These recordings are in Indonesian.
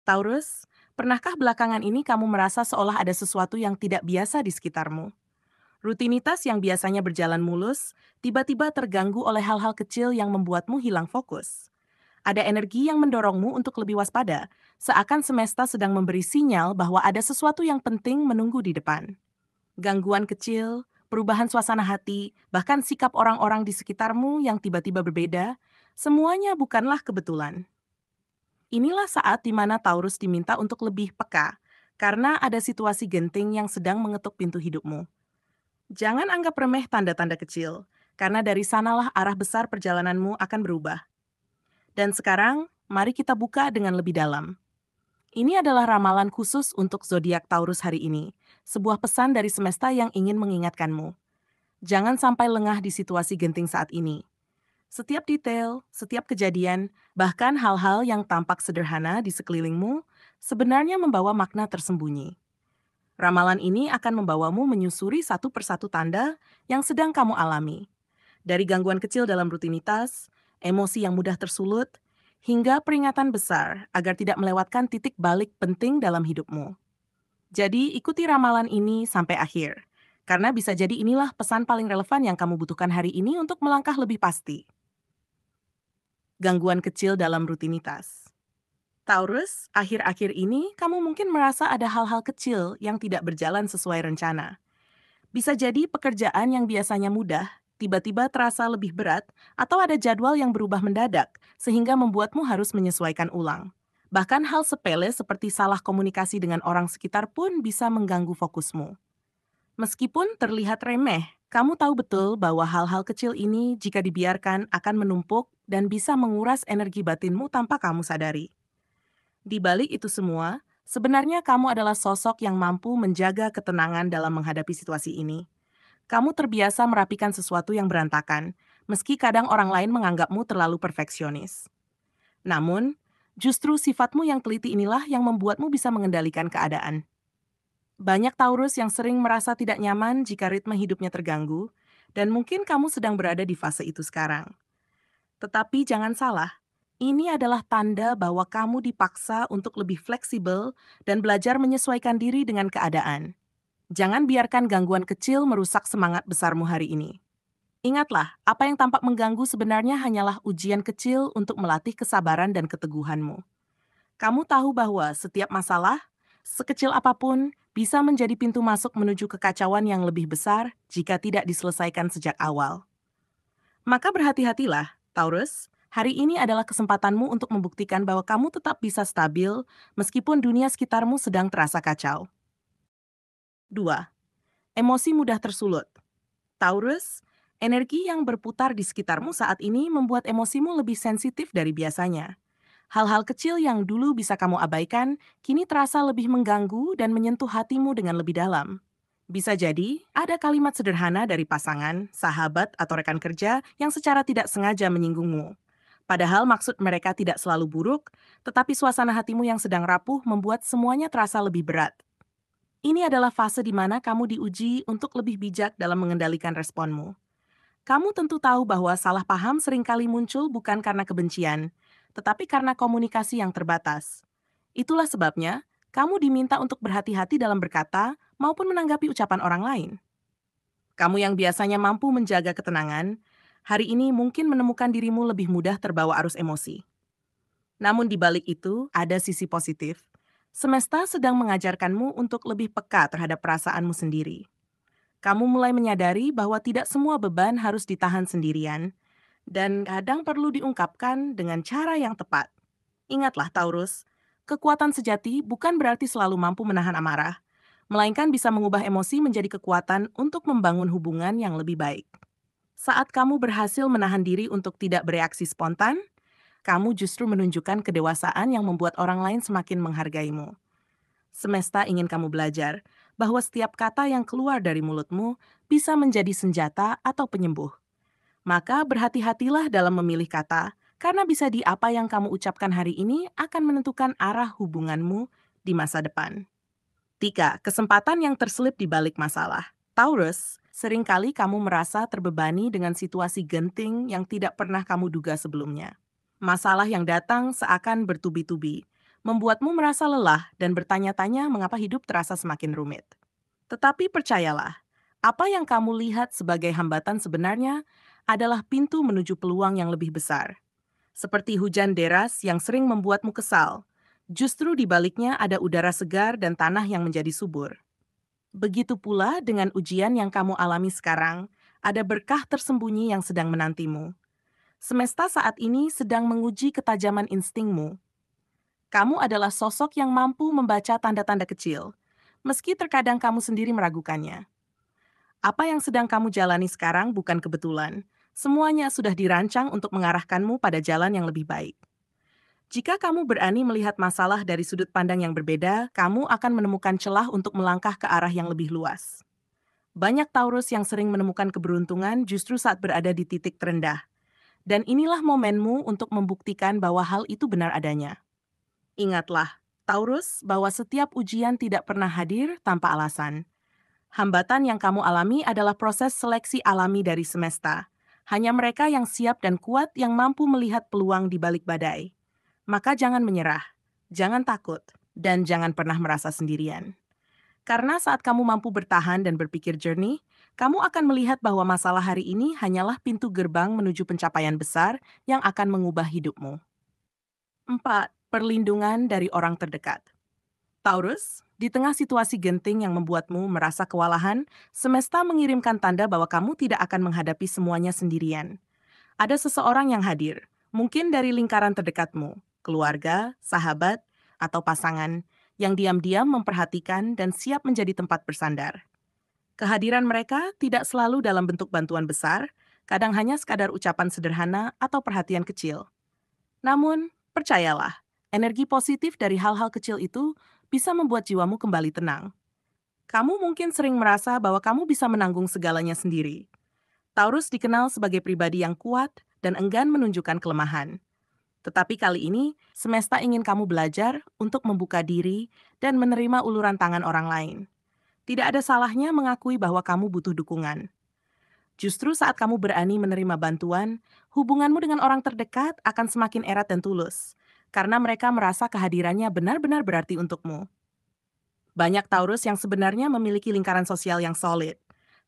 Taurus, pernahkah belakangan ini kamu merasa seolah ada sesuatu yang tidak biasa di sekitarmu? Rutinitas yang biasanya berjalan mulus, tiba-tiba terganggu oleh hal-hal kecil yang membuatmu hilang fokus. Ada energi yang mendorongmu untuk lebih waspada, seakan semesta sedang memberi sinyal bahwa ada sesuatu yang penting menunggu di depan. Gangguan kecil, perubahan suasana hati, bahkan sikap orang-orang di sekitarmu yang tiba-tiba berbeda, semuanya bukanlah kebetulan. Inilah saat di mana Taurus diminta untuk lebih peka, karena ada situasi genting yang sedang mengetuk pintu hidupmu. Jangan anggap remeh tanda-tanda kecil, karena dari sanalah arah besar perjalananmu akan berubah. Dan sekarang, mari kita buka dengan lebih dalam. Ini adalah ramalan khusus untuk zodiak Taurus hari ini, sebuah pesan dari semesta yang ingin mengingatkanmu. Jangan sampai lengah di situasi genting saat ini. Setiap detail, setiap kejadian, bahkan hal-hal yang tampak sederhana di sekelilingmu, sebenarnya membawa makna tersembunyi. Ramalan ini akan membawamu menyusuri satu persatu tanda yang sedang kamu alami. Dari gangguan kecil dalam rutinitas, emosi yang mudah tersulut, hingga peringatan besar agar tidak melewatkan titik balik penting dalam hidupmu. Jadi, ikuti ramalan ini sampai akhir. Karena bisa jadi inilah pesan paling relevan yang kamu butuhkan hari ini untuk melangkah lebih pasti. Gangguan kecil dalam rutinitas. Taurus, akhir-akhir ini kamu mungkin merasa ada hal-hal kecil yang tidak berjalan sesuai rencana. Bisa jadi pekerjaan yang biasanya mudah, tiba-tiba terasa lebih berat, atau ada jadwal yang berubah mendadak, sehingga membuatmu harus menyesuaikan ulang. Bahkan hal sepele seperti salah komunikasi dengan orang sekitar pun bisa mengganggu fokusmu. Meskipun terlihat remeh, kamu tahu betul bahwa hal-hal kecil ini jika dibiarkan akan menumpuk dan bisa menguras energi batinmu tanpa kamu sadari. Di balik itu semua, sebenarnya kamu adalah sosok yang mampu menjaga ketenangan dalam menghadapi situasi ini. Kamu terbiasa merapikan sesuatu yang berantakan, meski kadang orang lain menganggapmu terlalu perfeksionis. Namun, justru sifatmu yang teliti inilah yang membuatmu bisa mengendalikan keadaan. Banyak Taurus yang sering merasa tidak nyaman jika ritme hidupnya terganggu, dan mungkin kamu sedang berada di fase itu sekarang. Tetapi jangan salah, ini adalah tanda bahwa kamu dipaksa untuk lebih fleksibel dan belajar menyesuaikan diri dengan keadaan. Jangan biarkan gangguan kecil merusak semangat besarmu hari ini. Ingatlah, apa yang tampak mengganggu sebenarnya hanyalah ujian kecil untuk melatih kesabaran dan keteguhanmu. Kamu tahu bahwa setiap masalah, sekecil apapun, bisa menjadi pintu masuk menuju kekacauan yang lebih besar jika tidak diselesaikan sejak awal. Maka berhati-hatilah, Taurus. Hari ini adalah kesempatanmu untuk membuktikan bahwa kamu tetap bisa stabil meskipun dunia sekitarmu sedang terasa kacau. 2. Emosi mudah tersulut. Taurus, energi yang berputar di sekitarmu saat ini membuat emosimu lebih sensitif dari biasanya. Hal-hal kecil yang dulu bisa kamu abaikan, kini terasa lebih mengganggu dan menyentuh hatimu dengan lebih dalam. Bisa jadi, ada kalimat sederhana dari pasangan, sahabat, atau rekan kerja yang secara tidak sengaja menyinggungmu. Padahal maksud mereka tidak selalu buruk, tetapi suasana hatimu yang sedang rapuh membuat semuanya terasa lebih berat. Ini adalah fase di mana kamu diuji untuk lebih bijak dalam mengendalikan responmu. Kamu tentu tahu bahwa salah paham seringkali muncul bukan karena kebencian, tetapi karena komunikasi yang terbatas. Itulah sebabnya, kamu diminta untuk berhati-hati dalam berkata maupun menanggapi ucapan orang lain. Kamu yang biasanya mampu menjaga ketenangan, hari ini mungkin menemukan dirimu lebih mudah terbawa arus emosi. Namun di balik itu, ada sisi positif. Semesta sedang mengajarkanmu untuk lebih peka terhadap perasaanmu sendiri. Kamu mulai menyadari bahwa tidak semua beban harus ditahan sendirian, dan kadang perlu diungkapkan dengan cara yang tepat. Ingatlah Taurus, kekuatan sejati bukan berarti selalu mampu menahan amarah, melainkan bisa mengubah emosi menjadi kekuatan untuk membangun hubungan yang lebih baik. Saat kamu berhasil menahan diri untuk tidak bereaksi spontan, kamu justru menunjukkan kedewasaan yang membuat orang lain semakin menghargaimu. Semesta ingin kamu belajar bahwa setiap kata yang keluar dari mulutmu bisa menjadi senjata atau penyembuh. Maka berhati-hatilah dalam memilih kata, karena bisa di apa yang kamu ucapkan hari ini akan menentukan arah hubunganmu di masa depan. 3. Kesempatan yang terselip di balik masalah. Taurus, seringkali kamu merasa terbebani dengan situasi genting yang tidak pernah kamu duga sebelumnya. Masalah yang datang seakan bertubi-tubi, membuatmu merasa lelah dan bertanya-tanya mengapa hidup terasa semakin rumit. Tetapi percayalah, apa yang kamu lihat sebagai hambatan sebenarnya adalah pintu menuju peluang yang lebih besar. Seperti hujan deras yang sering membuatmu kesal, justru di baliknya ada udara segar dan tanah yang menjadi subur. Begitu pula dengan ujian yang kamu alami sekarang, ada berkah tersembunyi yang sedang menantimu. Semesta saat ini sedang menguji ketajaman instingmu. Kamu adalah sosok yang mampu membaca tanda-tanda kecil, meski terkadang kamu sendiri meragukannya. Apa yang sedang kamu jalani sekarang bukan kebetulan. Semuanya sudah dirancang untuk mengarahkanmu pada jalan yang lebih baik. Jika kamu berani melihat masalah dari sudut pandang yang berbeda, kamu akan menemukan celah untuk melangkah ke arah yang lebih luas. Banyak Taurus yang sering menemukan keberuntungan justru saat berada di titik terendah. Dan inilah momenmu untuk membuktikan bahwa hal itu benar adanya. Ingatlah, Taurus, bahwa setiap ujian tidak pernah hadir tanpa alasan. Hambatan yang kamu alami adalah proses seleksi alami dari semesta. Hanya mereka yang siap dan kuat yang mampu melihat peluang di balik badai. Maka jangan menyerah, jangan takut, dan jangan pernah merasa sendirian. Karena saat kamu mampu bertahan dan berpikir jernih, kamu akan melihat bahwa masalah hari ini hanyalah pintu gerbang menuju pencapaian besar yang akan mengubah hidupmu. 4. Perlindungan dari orang terdekat. Taurus, di tengah situasi genting yang membuatmu merasa kewalahan, semesta mengirimkan tanda bahwa kamu tidak akan menghadapi semuanya sendirian. Ada seseorang yang hadir, mungkin dari lingkaran terdekatmu, keluarga, sahabat, atau pasangan, yang diam-diam memperhatikan dan siap menjadi tempat bersandar. Kehadiran mereka tidak selalu dalam bentuk bantuan besar, kadang hanya sekadar ucapan sederhana atau perhatian kecil. Namun, percayalah, energi positif dari hal-hal kecil itu bisa membuat jiwamu kembali tenang. Kamu mungkin sering merasa bahwa kamu bisa menanggung segalanya sendiri. Taurus dikenal sebagai pribadi yang kuat dan enggan menunjukkan kelemahan. Tetapi kali ini, semesta ingin kamu belajar untuk membuka diri dan menerima uluran tangan orang lain. Tidak ada salahnya mengakui bahwa kamu butuh dukungan. Justru saat kamu berani menerima bantuan, hubunganmu dengan orang terdekat akan semakin erat dan tulus, karena mereka merasa kehadirannya benar-benar berarti untukmu. Banyak Taurus yang sebenarnya memiliki lingkaran sosial yang solid.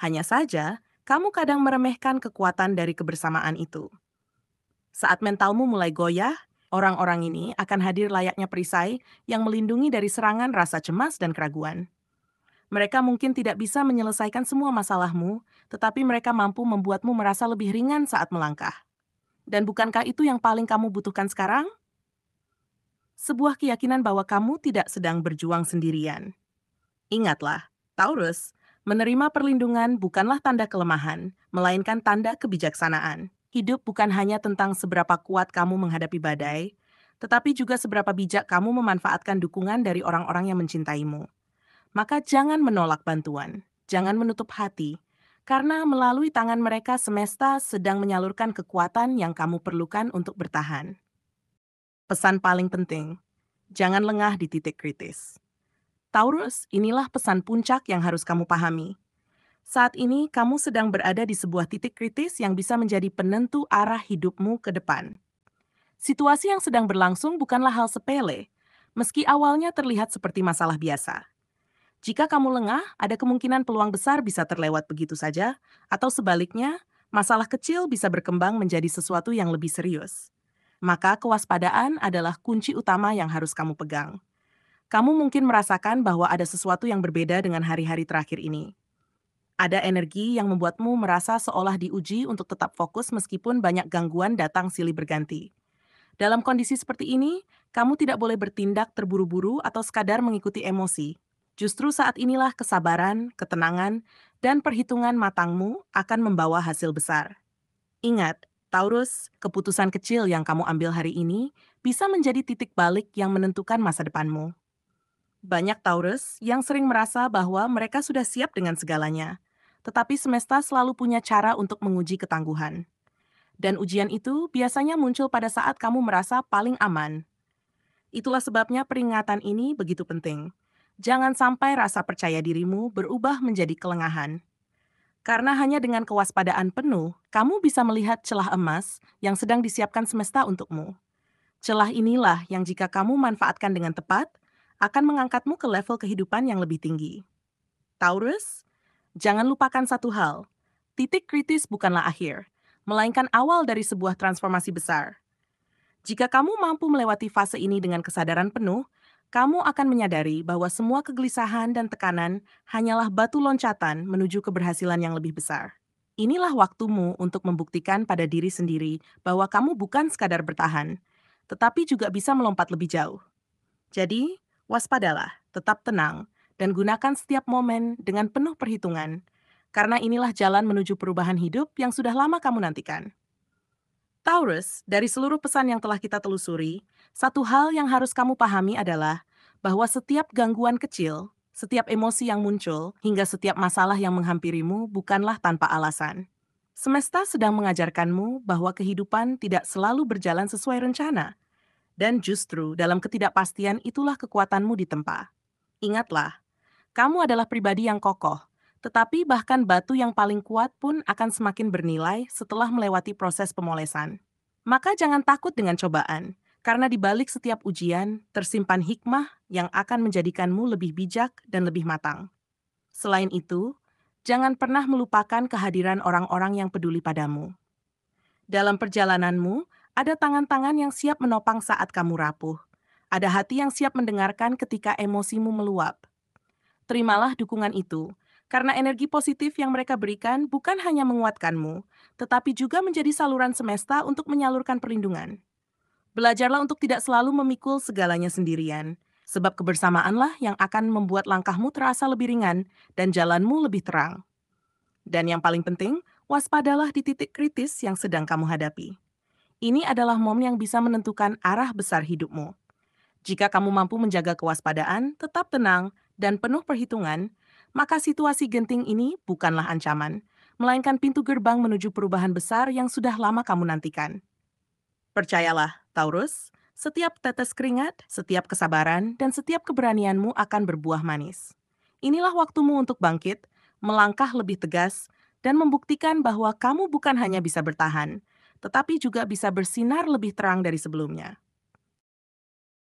Hanya saja, kamu kadang meremehkan kekuatan dari kebersamaan itu. Saat mentalmu mulai goyah, orang-orang ini akan hadir layaknya perisai yang melindungi dari serangan rasa cemas dan keraguan. Mereka mungkin tidak bisa menyelesaikan semua masalahmu, tetapi mereka mampu membuatmu merasa lebih ringan saat melangkah. Dan bukankah itu yang paling kamu butuhkan sekarang? Sebuah keyakinan bahwa kamu tidak sedang berjuang sendirian. Ingatlah, Taurus, menerima perlindungan bukanlah tanda kelemahan, melainkan tanda kebijaksanaan. Hidup bukan hanya tentang seberapa kuat kamu menghadapi badai, tetapi juga seberapa bijak kamu memanfaatkan dukungan dari orang-orang yang mencintaimu. Maka jangan menolak bantuan, jangan menutup hati, karena melalui tangan mereka semesta sedang menyalurkan kekuatan yang kamu perlukan untuk bertahan. Pesan paling penting, jangan lengah di titik kritis. Taurus, inilah pesan puncak yang harus kamu pahami. Saat ini, kamu sedang berada di sebuah titik kritis yang bisa menjadi penentu arah hidupmu ke depan. Situasi yang sedang berlangsung bukanlah hal sepele, meski awalnya terlihat seperti masalah biasa. Jika kamu lengah, ada kemungkinan peluang besar bisa terlewat begitu saja, atau sebaliknya, masalah kecil bisa berkembang menjadi sesuatu yang lebih serius. Maka kewaspadaan adalah kunci utama yang harus kamu pegang. Kamu mungkin merasakan bahwa ada sesuatu yang berbeda dengan hari-hari terakhir ini. Ada energi yang membuatmu merasa seolah diuji untuk tetap fokus meskipun banyak gangguan datang silih berganti. Dalam kondisi seperti ini, kamu tidak boleh bertindak terburu-buru atau sekadar mengikuti emosi. Justru saat inilah kesabaran, ketenangan, dan perhitungan matangmu akan membawa hasil besar. Ingat, Taurus, keputusan kecil yang kamu ambil hari ini bisa menjadi titik balik yang menentukan masa depanmu. Banyak Taurus yang sering merasa bahwa mereka sudah siap dengan segalanya, tetapi semesta selalu punya cara untuk menguji ketangguhan. Dan ujian itu biasanya muncul pada saat kamu merasa paling aman. Itulah sebabnya peringatan ini begitu penting. Jangan sampai rasa percaya dirimu berubah menjadi kelengahan. Karena hanya dengan kewaspadaan penuh, kamu bisa melihat celah emas yang sedang disiapkan semesta untukmu. Celah inilah yang jika kamu manfaatkan dengan tepat, akan mengangkatmu ke level kehidupan yang lebih tinggi. Taurus, jangan lupakan satu hal. Titik kritis bukanlah akhir, melainkan awal dari sebuah transformasi besar. Jika kamu mampu melewati fase ini dengan kesadaran penuh, kamu akan menyadari bahwa semua kegelisahan dan tekanan hanyalah batu loncatan menuju keberhasilan yang lebih besar. Inilah waktumu untuk membuktikan pada diri sendiri bahwa kamu bukan sekadar bertahan, tetapi juga bisa melompat lebih jauh. Jadi, waspadalah, tetap tenang, dan gunakan setiap momen dengan penuh perhitungan, karena inilah jalan menuju perubahan hidup yang sudah lama kamu nantikan. Taurus, dari seluruh pesan yang telah kita telusuri, satu hal yang harus kamu pahami adalah bahwa setiap gangguan kecil, setiap emosi yang muncul, hingga setiap masalah yang menghampirimu bukanlah tanpa alasan. Semesta sedang mengajarkanmu bahwa kehidupan tidak selalu berjalan sesuai rencana, dan justru dalam ketidakpastian itulah kekuatanmu ditempa. Ingatlah, kamu adalah pribadi yang kokoh, tetapi bahkan batu yang paling kuat pun akan semakin bernilai setelah melewati proses pemolesan. Maka jangan takut dengan cobaan, karena di balik setiap ujian tersimpan hikmah yang akan menjadikanmu lebih bijak dan lebih matang. Selain itu, jangan pernah melupakan kehadiran orang-orang yang peduli padamu. Dalam perjalananmu, ada tangan-tangan yang siap menopang saat kamu rapuh. Ada hati yang siap mendengarkan ketika emosimu meluap. Terimalah dukungan itu, karena energi positif yang mereka berikan bukan hanya menguatkanmu, tetapi juga menjadi saluran semesta untuk menyalurkan perlindungan. Belajarlah untuk tidak selalu memikul segalanya sendirian, sebab kebersamaanlah yang akan membuat langkahmu terasa lebih ringan dan jalanmu lebih terang. Dan yang paling penting, waspadalah di titik kritis yang sedang kamu hadapi. Ini adalah momen yang bisa menentukan arah besar hidupmu. Jika kamu mampu menjaga kewaspadaan, tetap tenang, dan penuh perhitungan, maka situasi genting ini bukanlah ancaman, melainkan pintu gerbang menuju perubahan besar yang sudah lama kamu nantikan. Percayalah, Taurus, setiap tetes keringat, setiap kesabaran, dan setiap keberanianmu akan berbuah manis. Inilah waktumu untuk bangkit, melangkah lebih tegas, dan membuktikan bahwa kamu bukan hanya bisa bertahan, tetapi juga bisa bersinar lebih terang dari sebelumnya.